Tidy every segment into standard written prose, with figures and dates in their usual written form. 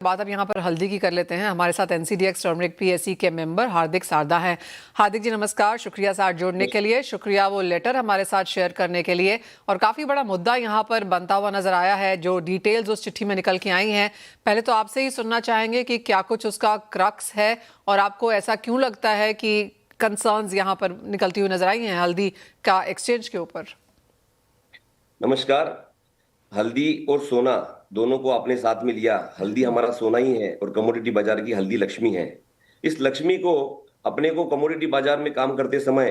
बात अब यहाँ पर हल्दी की कर लेते हैं। हमारे साथ एनसीडीएक्स टर्मरिक पीएससी के मेंबर हार्दिक सारदा हैं। हार्दिक जी नमस्कार, शुक्रिया साथ जोड़ने के लिए, शुक्रिया वो लेटर हमारे साथ शेयर करने के लिए। और काफ़ी बड़ा मुद्दा यहाँ पर बनता हुआ नजर आया है, जो डिटेल्स उस चिट्ठी में निकल के आई हैं। पहले तो आपसे ही सुनना चाहेंगे कि क्या कुछ उसका क्रक्स है और आपको ऐसा क्यों लगता है कि कंसर्न्स यहाँ पर निकलती हुई नजर आई हैं हल्दी का एक्सचेंज के ऊपर। नमस्कार। हल्दी और सोना दोनों को आपने साथ में लिया। हल्दी हमारा सोना ही है और कमोडिटी बाजार की हल्दी लक्ष्मी है। इस लक्ष्मी को अपने को कमोडिटी बाजार में काम करते समय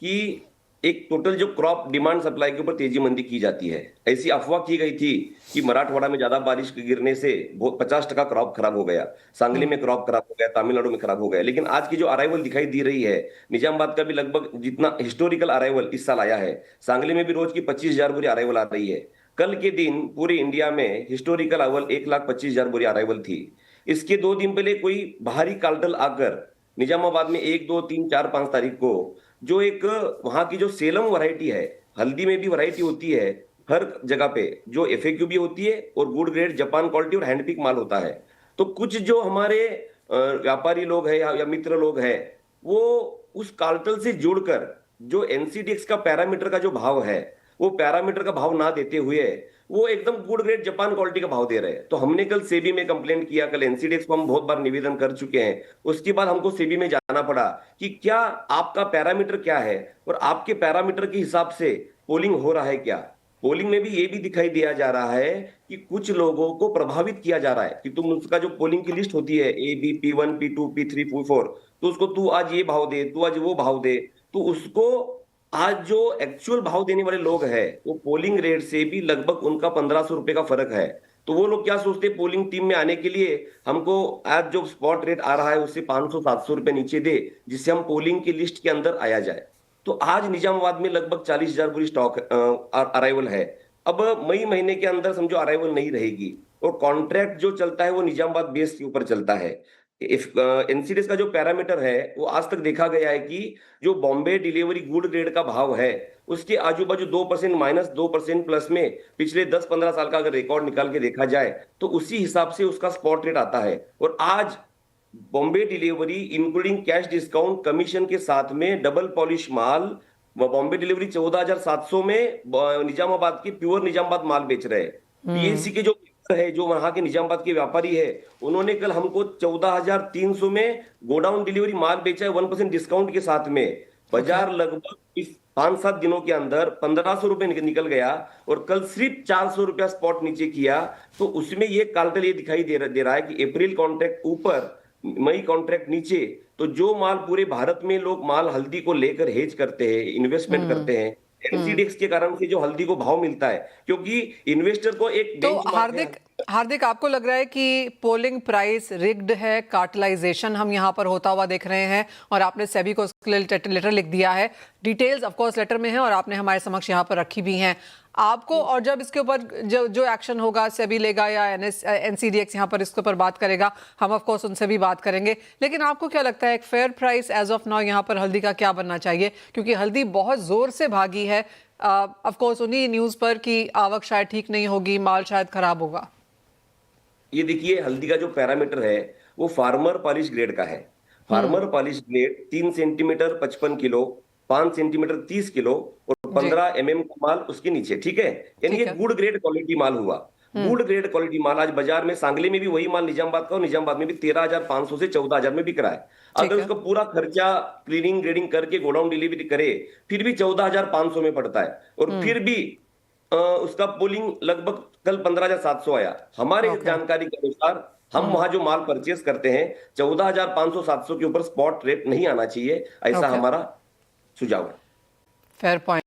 कि एक टोटल जो क्रॉप डिमांड सप्लाई के ऊपर तेजी मंदी की जाती है, ऐसी अफवाह की गई थी कि मराठवाड़ा में ज्यादा बारिश के गिरने से 50% क्रॉप खराब हो गया, सांगली में क्रॉप खराब हो गया, तमिलनाडु में खराब हो गया। लेकिन आज की जो अराइवल दिखाई दे रही है, निजामाबाद का भी लगभग जितना हिस्टोरिकल अराइवल इस साल आया है, सांगली में भी रोज की 25,000 बोरी अराइवल आ रही है। कल के दिन पूरे इंडिया में हिस्टोरिकल अराइवल 1,25,000 बोरी अराइवल थी। इसके 2 दिन पहले कोई बाहरी काल्टल आकर निजामाबाद में 1, 2, 3, 4, 5 तारीख को जो एक वहां की जो सेलम वैरायटी है, हल्दी में भी वैरायटी होती है हर जगह पे, जो एफएक्यू भी होती है और गुड ग्रेड जापान क्वालिटी और हैंडपिक माल होता है। तो कुछ जो हमारे व्यापारी लोग हैं या मित्र लोग हैं, वो उस कार्टल से जुड़कर जो एनसीडीएक्स का पैरामीटर का जो भाव है, वो पैरामीटर का भाव ना देते हुए वो एकदम गुड ग्रेड जापान क्वालिटी का भाव दे रहे हैं। तो हमने कल सेबी में कंप्लेंट किया, कल एनसीडीएक्स को हम बहुत बार निवेदन कर चुके हैं। उसके बाद हमको सेबी में जाना पड़ा कि क्या आपका पैरामीटर क्या है और आपके पैरामीटर के हिसाब से पोलिंग हो रहा है क्या। पोलिंग में भी ये भी दिखाई दिया जा रहा है कि कुछ लोगों को प्रभावित किया जा रहा है कि तुम उसका जो पोलिंग की लिस्ट होती है A, B, P1, P2, P3, P4, तो उसको तू आज ये भाव दे, तू आज वो भाव दे, तो उसको आज जो एक्चुअल भाव देने वाले लोग हैं वो पोलिंग रेट से भी लगभग उनका 1,500 रुपए का फर्क है। तो वो लोग क्या सोचते हैं, पोलिंग टीम में आने के लिए हमको आज जो स्पॉट रेट आ रहा है उससे 500-700 रुपए नीचे दे, जिससे हम पोलिंग की लिस्ट के अंदर आया जाए। तो आज निजामाबाद में लगभग 40,000 पूरी स्टॉक अराइवल है। अब मई महीने के अंदर समझो अराइवल नहीं रहेगी और कॉन्ट्रैक्ट जो चलता है वो निजामाबाद बेस के ऊपर चलता है। एनसीडीएस का जो पैरामीटर है वो आज तक देखा गया है कि जो बॉम्बे डिलीवरी गुड ग्रेड का भाव है उसके आजू बाजू 2% माइनस 2% प्लस में पिछले 10-15 साल का अगर रिकॉर्ड निकाल के देखा जाए तो उसी हिसाब से उसका स्पॉट रेट आता है। और आज Bombay delivery including cash discount commission के साथ में डबल पॉलिश माल बॉम्बे डिलीवरी 14,700 में निजामाबाद की प्योर निजामाबाद माल बेच रहे हैं। पीएससी के जो है, जो वहां के निजामाबाद के व्यापारी है, उन्होंने कल हमको 14,300 में गोडाउन डिलीवरी माल बेचा है 1% डिस्काउंट के साथ में। बाजार लगभग इस 5-7 दिनों के अंदर 1,500 रुपए निकल गया और कल सिर्फ 400 रुपया स्पॉट नीचे किया। तो उसमें ये काल्टल ये दिखाई दे रहा है कि अप्रैल कॉन्ट्रैक्ट ऊपर, मई कॉन्ट्रैक्ट नीचे। तो जो माल पूरे भारत में लोग माल हल्दी को लेकर हेज करते हैं, इन्वेस्टमेंट करते हैं, एनसीडीएक्स के कारण से जो हल्दी को भाव मिलता है, क्योंकि इन्वेस्टर को एक तो बेंचमार्क हार्दिक आपको लग रहा है कि पोलिंग प्राइस रिग्ड है, कार्टलाइजेशन हम यहाँ पर होता हुआ देख रहे हैं और आपने सेबी को उसके लिए लेटर लिख दिया है। डिटेल्स ऑफ कोर्स लेटर में है और आपने हमारे समक्ष यहाँ पर रखी भी हैं आपको। और जब इसके ऊपर जो एक्शन होगा सेबी लेगा या एनसीडीएक्स यहाँ पर इसके ऊपर बात करेगा, हम ऑफ कोर्स उनसे भी बात करेंगे। लेकिन आपको क्या लगता है एक fair price as of now यहाँ पर हल्दी का क्या बनना चाहिए, क्योंकि हल्दी बहुत जोर से भागी है ऑफ कोर्स उन्हीं न्यूज पर कि आवक शायद ठीक नहीं होगी, माल शायद खराब होगा। ये देखिए, हल्दी का जो पैरामीटर है वो फार्मर पॉलिश ग्रेड का है। Farmer polish grade 3 centimetre 55 kilo, 5 centimetre 30 kilo और 15 mm का माल उसके नीचे, ठीक है। यानी ये गुड ग्रेड क्वालिटी माल हुआ। गुड ग्रेड क्वालिटी माल आज बाजार में, सांगली में भी वही माल निजामाबाद का और निजामाबाद में भी 13,500 से 14,000 में बिक रहा है। अगर उसका पूरा खर्चा क्लीनिंग ग्रेडिंग करके गोडाउन डिलीवरी करे फिर भी 14,500 में पड़ता है और फिर भी उसका पोलिंग लगभग कल 15,700 आया। हमारे जानकारी के अनुसार हम वहां जो माल परचेस करते हैं 14,500-700 के ऊपर स्पॉट रेट नहीं आना चाहिए, ऐसा हमारा सुझाव है। Fair point.